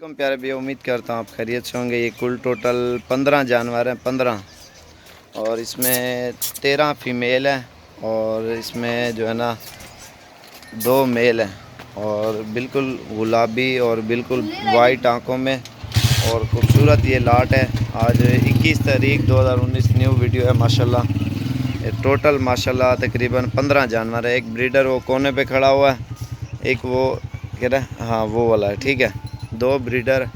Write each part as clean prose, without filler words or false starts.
वालेकुम प्यारे भैया, उम्मीद करता हूँ आप खैरियत से होंगे। ये कुल टोटल 15 जानवर हैं, 15, और इसमें 13 फीमेल हैं और इसमें जो है ना 2 मेल हैं और बिल्कुल गुलाबी और बिल्कुल वाइट आंखों में और खूबसूरत ये लाट है। आज 21 तारीख 2019 न्यू वीडियो है माशाल्लाह। ये टोटल माशाल्लाह तकरीबन 15 जानवर है। एक ब्रीडर वो कोने पे खड़ा हुआ है, एक वो कह रहा है हाँ वो वाला है, ठीक है। 2 ब्रीडर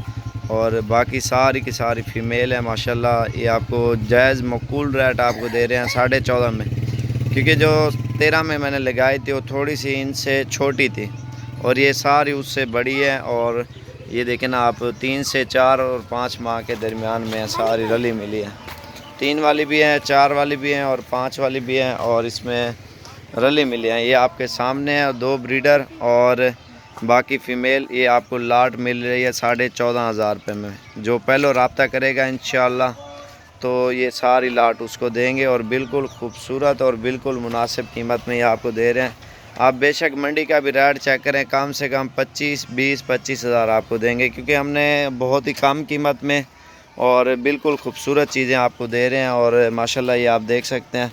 और बाकी सारी की सारी फीमेल है माशाल्लाह। ये आपको जायज़ मकबूल रेट आपको दे रहे हैं 14.5 में, क्योंकि जो 13 में मैंने लगाई थी वो थोड़ी सी इनसे छोटी थी और ये सारी उससे बड़ी है। और ये देखें ना आप, 3 से 4 और 5 माह के दरमियान में सारी रली मिली है। 3 वाली भी हैं, 4 वाली भी हैं और 5 वाली भी हैं और इसमें रली मिली हैं। ये आपके सामने है 2 ब्रीडर और बाकी फ़ीमेल। ये आपको लाट मिल रही है 14,500 रुपये में। जो पहले रब्ता करेगा इंशाअल्लाह तो ये सारी लाट उसको देंगे और बिल्कुल खूबसूरत और बिल्कुल मुनासिब कीमत में ये आपको दे रहे हैं। आप बेशक मंडी का भी रेट चेक करें, कम से कम 25 हज़ार आपको देंगे, क्योंकि हमने बहुत ही कम कीमत में और बिल्कुल खूबसूरत चीज़ें आपको दे रहे हैं। और माशाल्लाह ये आप देख सकते हैं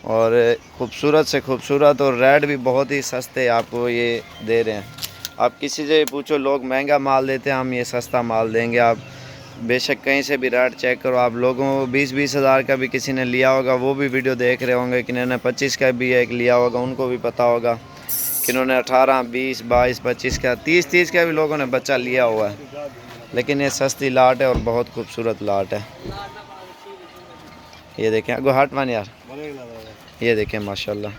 और खूबसूरत से खूबसूरत और रेट भी बहुत ही सस्ते आपको ये दे रहे हैं। आप किसी से पूछो, लोग महंगा माल देते हैं, हम ये सस्ता माल देंगे। आप बेशक कहीं से भी रेट चेक करो। आप लोगों को 20 हज़ार का भी किसी ने लिया होगा, वो भी वीडियो देख रहे होंगे। किन्होंने 25 का भी एक लिया होगा, उनको भी पता होगा। किन्होंने 18, 20, 22, 25 का, 30 का भी लोगों ने बच्चा लिया हुआ है। लेकिन ये सस्ती लाट है और बहुत खूबसूरत लाट है। ये देखें, अगो हट मान यार, ये देखें माशाल्लाह।